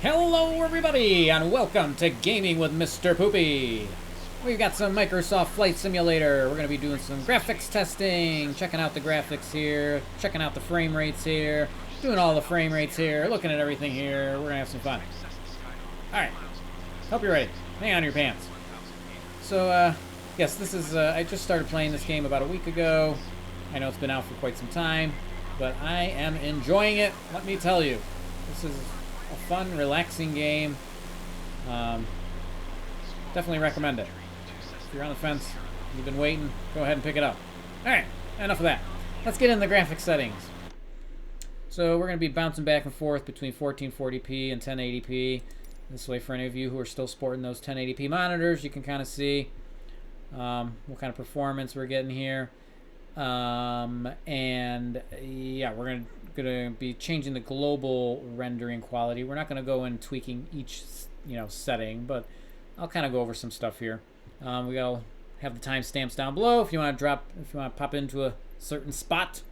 Hello everybody, and welcome to Gaming with Mr. Poopy. We've got some Microsoft Flight Simulator. We're going to be doing some graphics testing, checking out the graphics here, checking out the frame rates here, doing all the frame rates here, looking at everything here. We're going to have some fun. Alright, hope you're ready. Hang on to your pants. So, yes, this is, I just started playing this game about a week ago. I know it's been out for quite some time, but I am enjoying it, let me tell you. This is a fun, relaxing game. Definitely recommend it. If you're on the fence, you've been waiting, go ahead and pick it up. Alright, enough of that. Let's get in the graphics settings. So we're going to be bouncing back and forth between 1440p and 1080p. This way, for any of you who are still sporting those 1080p monitors, you can kind of see what kind of performance we're getting here. And yeah, we're going to be changing the global rendering quality. We're not going to go in tweaking each setting, but I'll kind of go over some stuff here. We'll have the timestamps down below if you want to pop into a certain spot.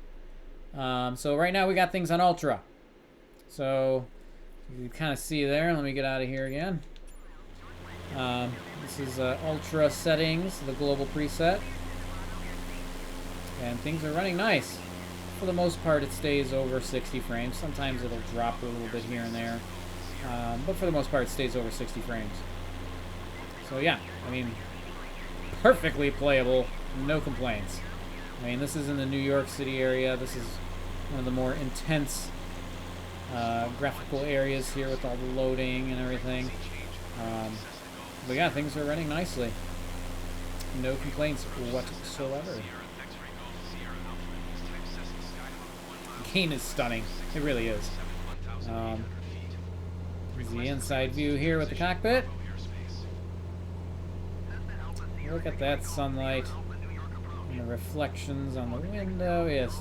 So right now we got things on ultra. So you kind of see there. Let me get out of here again. This is ultra settings, the global preset. And things are running nice. For the most part, it stays over 60 frames. Sometimes it'll drop a little bit here and there. But for the most part, it stays over 60 frames. So yeah, I mean, perfectly playable, no complaints. I mean, this is in the New York City area. This is one of the more intense graphical areas here with all the loading and everything. But yeah, things are running nicely. No complaints whatsoever. The game is stunning. It really is. Here's the inside view here with the cockpit. Look at that sunlight and the reflections on the window. Yes,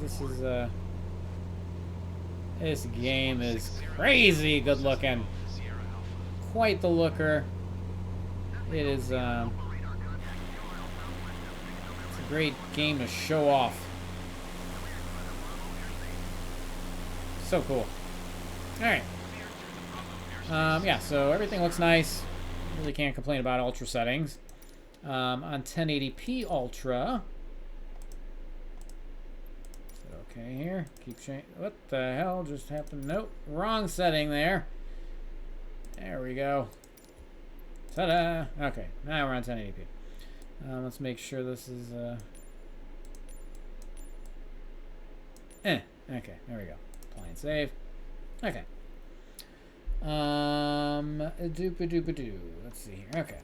this game is crazy good looking. Quite the looker. It is it's a great game to show off. So cool. Alright. Yeah, so everything looks nice. Really can't complain about ultra settings. On 1080p ultra. Okay, here. Keep changing. What the hell just happened? Nope. Wrong setting there. There we go. Ta-da! Okay, now we're on 1080p. Let's make sure this is... Okay, there we go. Apply and save. Okay. Doop-a-doop-a-doo. Let's see here. Okay.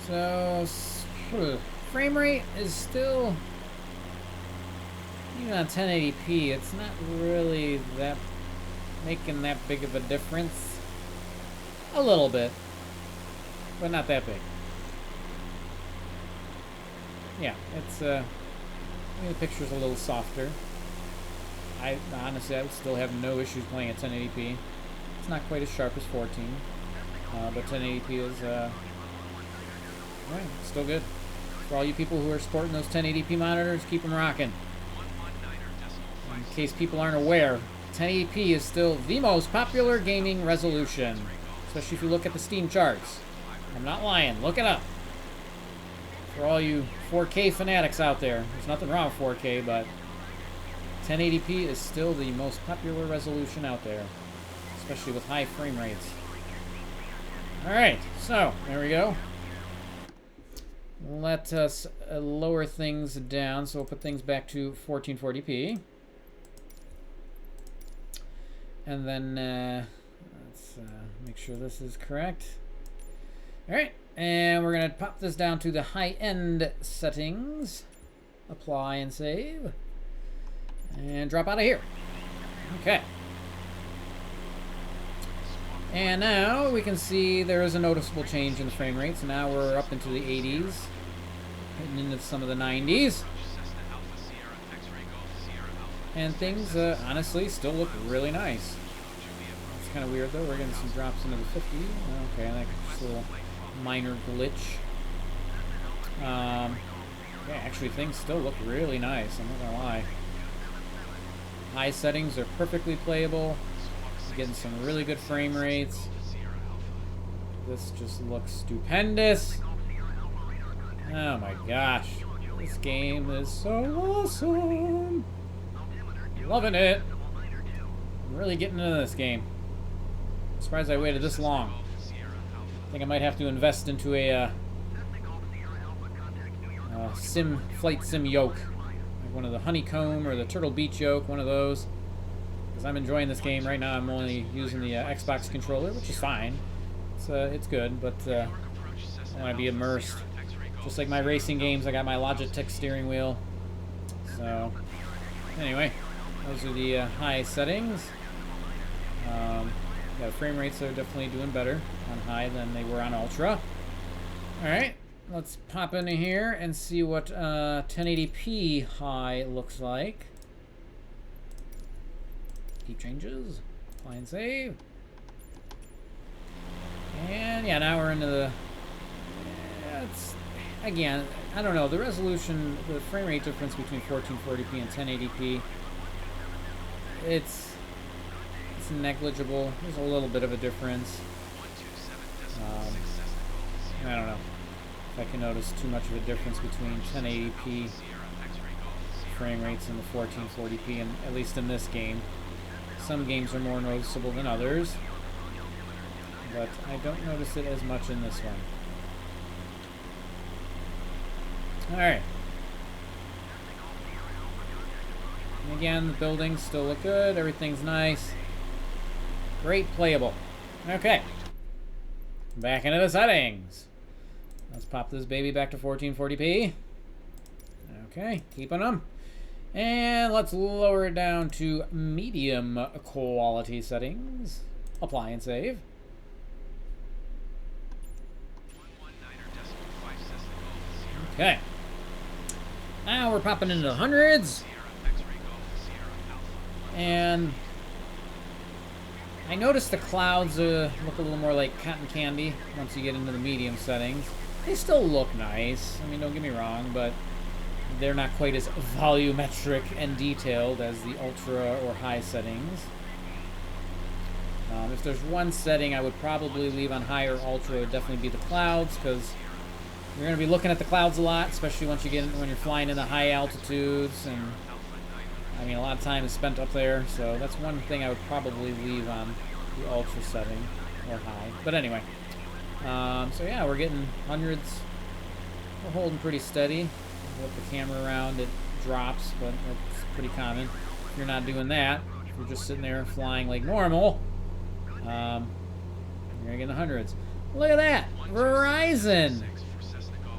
So, frame rate is still, even on 1080p, it's not really making that big of a difference. A little bit, but not that big. Yeah, it's, the picture's a little softer. Honestly, I would still have no issues playing at 1080p. It's not quite as sharp as 14, but 1080p is, right, still good. For all you people who are sporting those 1080p monitors, keep them rocking. In case people aren't aware, 1080p is still the most popular gaming resolution, especially if you look at the Steam charts. I'm not lying. Look it up. For all you 4K fanatics out there, there's nothing wrong with 4K, but 1080p is still the most popular resolution out there, especially with high frame rates. Alright, so there we go. Let us lower things down, so we'll put things back to 1440p. And then let's make sure this is correct. Alright, and we're going to pop this down to the high-end settings. Apply and save. And drop out of here. Okay. And now we can see there is a noticeable change in the frame rate. So now we're up into the 80s, hitting into some of the 90s. And things, honestly, still look really nice. It's kind of weird, though. We're getting some drops into the 50s. Okay, like just a little minor glitch. Yeah, actually, things still look really nice. I'm not going to lie. High settings are perfectly playable. Getting some really good frame rates. This just looks stupendous. Oh my gosh. This game is so awesome. Loving it. I'm really getting into this game. I'm surprised I waited this long. I think I might have to invest into a flight sim yoke. Like one of the honeycomb or the Turtle Beach yoke, one of those. Because I'm enjoying this game right now. I'm only using the Xbox controller, which is fine. It's good, but I want to be immersed. Just like my racing games, I got my Logitech steering wheel. So, anyway, those are the high settings. Yeah, frame rates are definitely doing better on high than they were on ultra. Alright, let's pop into here and see what 1080p high looks like. Keep changes, apply and save. And yeah, now we're into the... it's, again, I don't know, the resolution, the frame rate difference between 1440p and 1080p, it's negligible. There's a little bit of a difference. I don't know if I can notice too much of a difference between 1080p frame rates and the 1440p, and at least in this game. Some games are more noticeable than others, but I don't notice it as much in this one. Alright. And again, the buildings still look good. Everything's nice. Great playable. Okay. Back into the settings. Let's pop this baby back to 1440p. Okay, keeping them. And let's lower it down to medium quality settings. Apply and save. Okay. Now we're popping into the hundreds. And I noticed the clouds look a little more like cotton candy once you get into the medium settings. They still look nice. I mean, don't get me wrong, but they're not quite as volumetric and detailed as the ultra or high settings. If there's one setting I would probably leave on high or ultra, it would definitely be the clouds, because you're going to be looking at the clouds a lot, especially once you get when you're flying in the high altitudes, and I mean a lot of time is spent up there, so that's one thing I would probably leave on the ultra setting or high. But anyway, so yeah, we're getting hundreds. We're holding pretty steady. Flip the camera around, it drops, but that's pretty common. If you're not doing that, if you're just sitting there flying like normal, you're gonna get in the hundreds. Look at that, Verizon.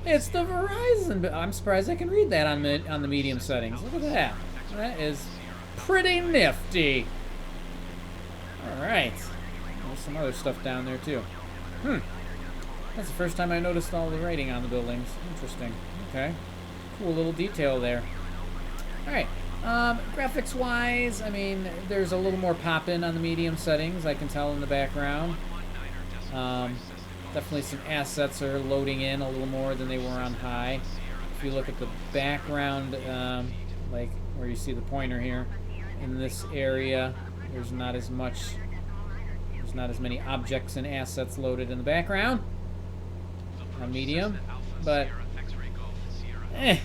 It's the Verizon. I'm surprised I can read that on the medium settings. Look at that. That is pretty nifty. All right. There's some other stuff down there too. That's the first time I noticed all the writing on the buildings. Interesting. Okay. Cool little detail there. All right. Graphics-wise, I mean, there's a little more pop-in on the medium settings. I can tell in the background. Definitely some assets are loading in a little more than they were on high. If you look at the background, like where you see the pointer here, in this area, there's not as many objects and assets loaded in the background on medium, but you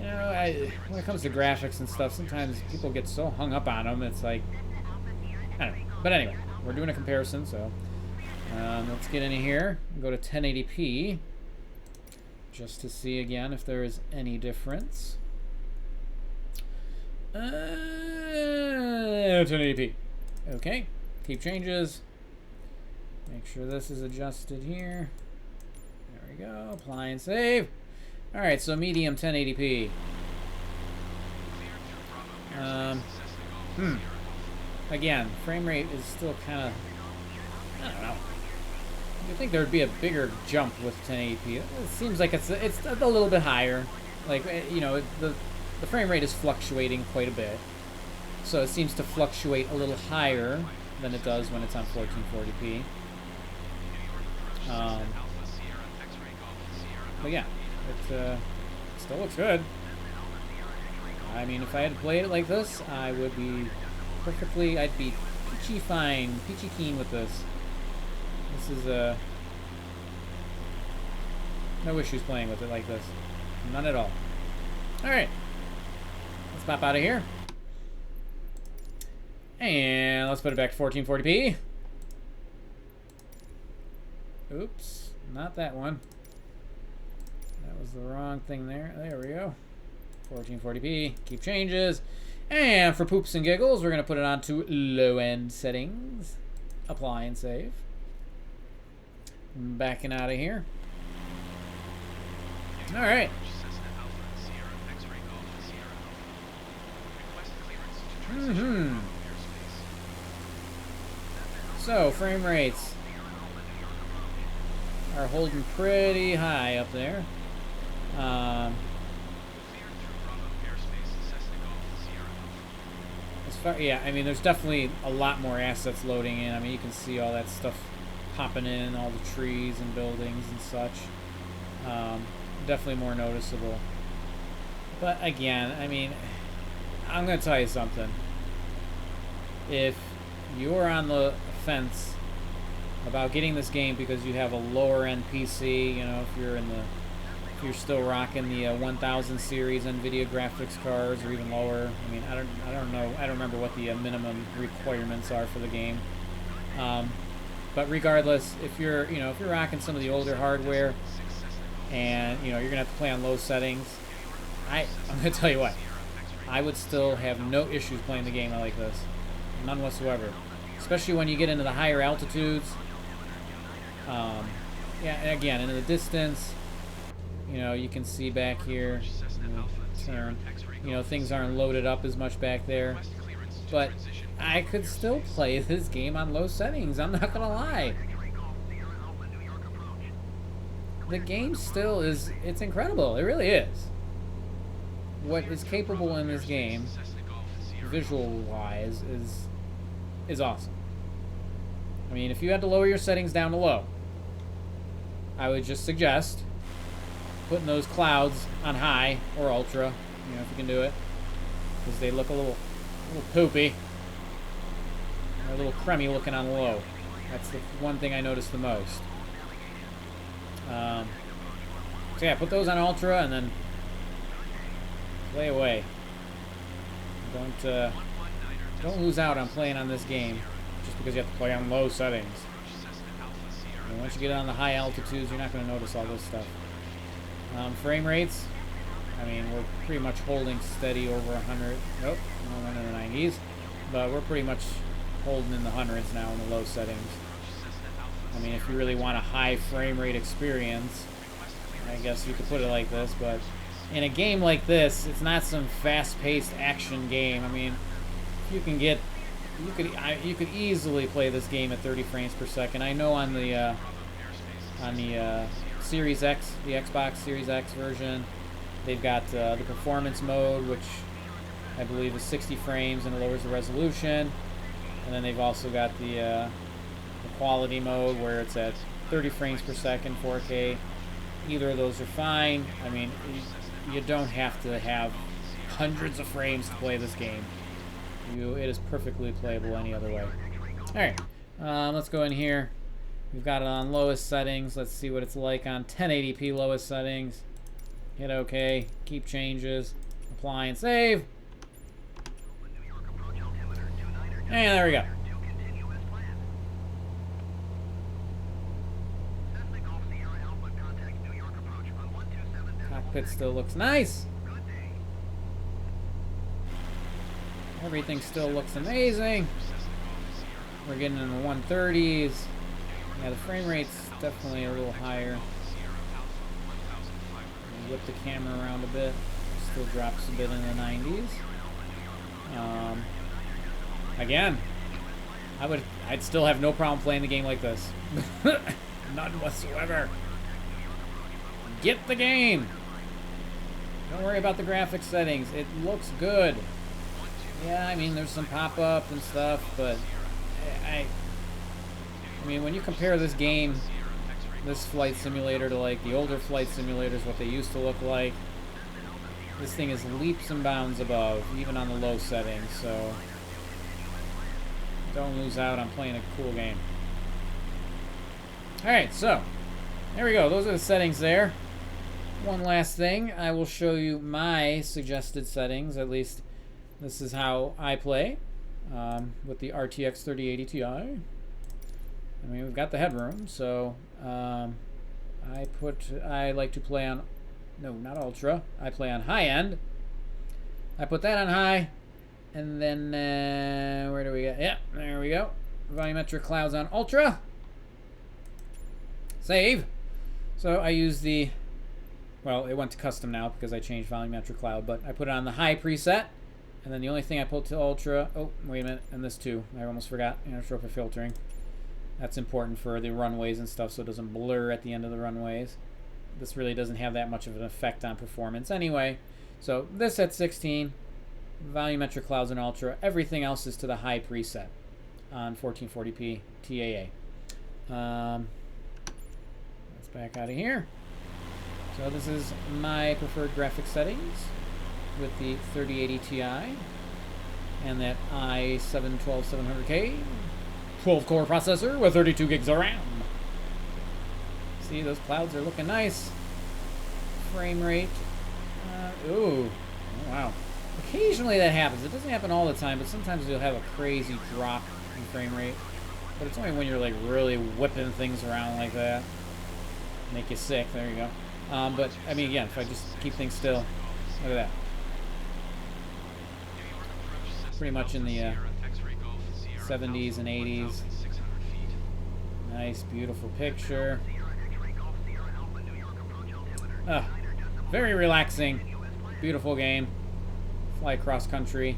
know, when it comes to graphics and stuff, sometimes people get so hung up on them, it's like, I don't know. But anyway, we're doing a comparison, so let's get into here and go to 1080p just to see again if there is any difference. 1080p. Okay, keep changes. Make sure this is adjusted here. There we go. Apply and save. All right, so medium 1080p. Again, frame rate is still kind of, I don't know. You'd think there'd be a bigger jump with 1080p. It seems like it's a little bit higher. Like, you know, the frame rate is fluctuating quite a bit. So it seems to fluctuate a little higher than it does when it's on 1440p. But yeah, it still looks good. I mean, if I had played it like this, I would be perfectly, I'd be peachy fine, peachy keen with this. This is, no issues playing with it like this. None at all. Alright. Let's pop out of here. And let's put it back to 1440p. Oops. Not that one. That was the wrong thing there. There we go. 1440p. Keep changes. And for poops and giggles, we're going to put it on to low-end settings. Apply and save. Backing out of here. Alright. So, frame rates are holding pretty high up there. Yeah, I mean, there's definitely a lot more assets loading in. I mean, you can see all that stuff popping in, all the trees and buildings and such. Definitely more noticeable. But again, I mean, I'm going to tell you something. If you're on the fence about getting this game because you have a lower end PC, you know, if you're still rocking the 1000 series NVIDIA graphics cards or even lower. I mean, I don't know. I don't remember what the minimum requirements are for the game. But regardless, if you're rocking some of the older hardware and you're gonna have to play on low settings, I'm gonna tell you what, I would still have no issues playing the game like this, none whatsoever. Especially when you get into the higher altitudes. Yeah, and again, into the distance. You can see back here. Turn. Things aren't loaded up as much back there, but I could still play this game on low settings. I'm not gonna lie. The game still is, it's incredible. It really is. What is capable in this game, visual-wise, is awesome. I mean, if you had to lower your settings down to low, I would just suggest putting those clouds on high or ultra, if you can do it, because they look a little poopy. They're a little crummy looking on low. That's the one thing I noticed the most. So yeah, put those on ultra and then play away. Don't lose out on playing on this game just because you have to play on low settings. And once you get on the high altitudes, you're not going to notice all this stuff. Frame rates, I mean, we're pretty much holding steady over 100. Nope, we're in the 90s, but we're pretty much holding in the hundreds now in the low settings. I mean, if you really want a high frame rate experience, I guess you could put it like this, but in a game like this, it's not some fast-paced action game. I mean, you could easily play this game at 30 frames per second. I know on the Series X, the Xbox Series X version, they've got the performance mode, which I believe is 60 frames and it lowers the resolution. And then they've also got the quality mode where it's at 30 frames per second, 4K. Either of those are fine. I mean, you don't have to have hundreds of frames to play this game. It is perfectly playable any other way. Alright, let's go in here. We've got it on lowest settings. Let's see what it's like on 1080p lowest settings. Hit OK. Keep changes. Apply and save. And there we go. Cockpit still looks nice. Everything still looks amazing. We're getting in the 130s. Yeah, the frame rate's definitely a little higher. Whip the camera around a bit. Still drops a bit in the 90s. Again, I'd still have no problem playing the game like this. None whatsoever. Get the game. Don't worry about the graphics settings. It looks good. Yeah, I mean, there's some pop-up and stuff, but I mean, when you compare this game, this flight simulator, to like the older flight simulators, what they used to look like, This thing is leaps and bounds above, even on the low settings, so don't lose out on playing a cool game. Alright, so there we go. Those are the settings there. One last thing, I will show you my suggested settings. At least this is how I play with the RTX 3080 Ti. I mean, we've got the headroom, so I like to play on, no, not ultra. I play on high end. I put that on high, and then where do we get? Yeah, there we go. Volumetric clouds on ultra. Save. So I use the, well, it went to custom now because I changed volumetric cloud, but I put it on the high preset, and then the only thing I pulled to ultra, oh, wait a minute, and this too, I almost forgot, anisotropic filtering. That's important for the runways and stuff so it doesn't blur at the end of the runways. This really doesn't have that much of an effect on performance anyway. So this at 16, volumetric clouds in ultra, everything else is to the high preset on 1440p TAA. Let's back out of here. So this is my preferred graphic settings with the 3080 Ti and that i7-12700K 12-core processor with 32 gigs of RAM. See, those clouds are looking nice. Frame rate. Ooh. Oh, wow. Occasionally that happens. It doesn't happen all the time, but sometimes you'll have a crazy drop in frame rate. But it's only when you're like really whipping things around like that. Make you sick. There you go. But, I mean, again, if I just keep things still, look at that. Pretty much in the 70s and 80s. Nice, beautiful picture. Very relaxing. Beautiful game. Fly cross country.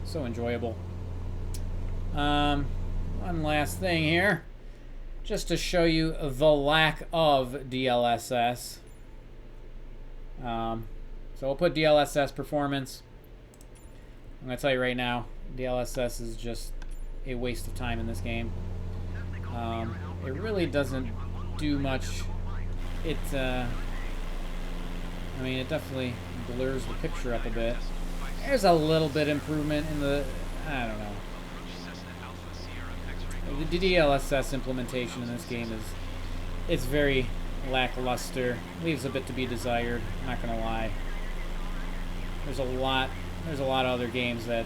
So enjoyable. One last thing here. Just to show you the lack of DLSS. So we'll put DLSS performance. I'm going to tell you right now, DLSS is just a waste of time in this game. It really doesn't do much. I mean, it definitely blurs the picture up a bit. There's a little bit improvement in the, I don't know. The DLSS implementation in this game it's very lackluster. Leaves a bit to be desired. I'm not gonna lie. There's a lot of other games that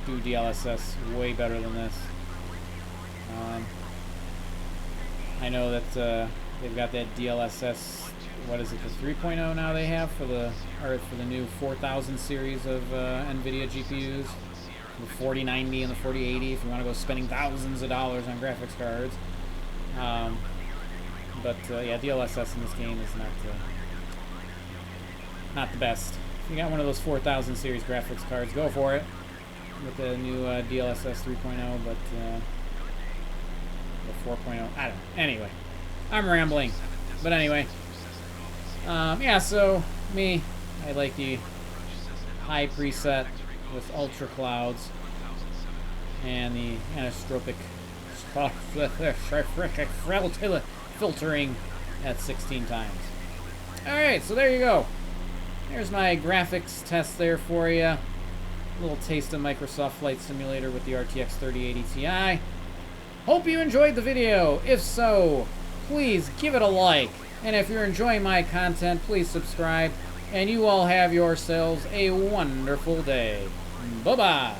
do DLSS way better than this. I know that they've got that DLSS. What is it? The 3.0 now they have for the new 4000 series of NVIDIA GPUs. The 4090 and the 4080 if you want to go spending thousands of dollars on graphics cards. Yeah, DLSS in this game is not the best. If you got one of those 4000 series graphics cards, go for it with the new DLSS 3.0, but the 4.0, I don't know. Anyway, I'm rambling. But anyway, yeah, so I like the high preset with ultra clouds and the anisotropic filtering at 16 times. Alright, so there you go. There's my graphics test there for you. A little taste of Microsoft Flight Simulator with the RTX 3080 Ti. Hope you enjoyed the video. If so, please give it a like. And if you're enjoying my content, please subscribe. And you all have yourselves a wonderful day. Bye-bye.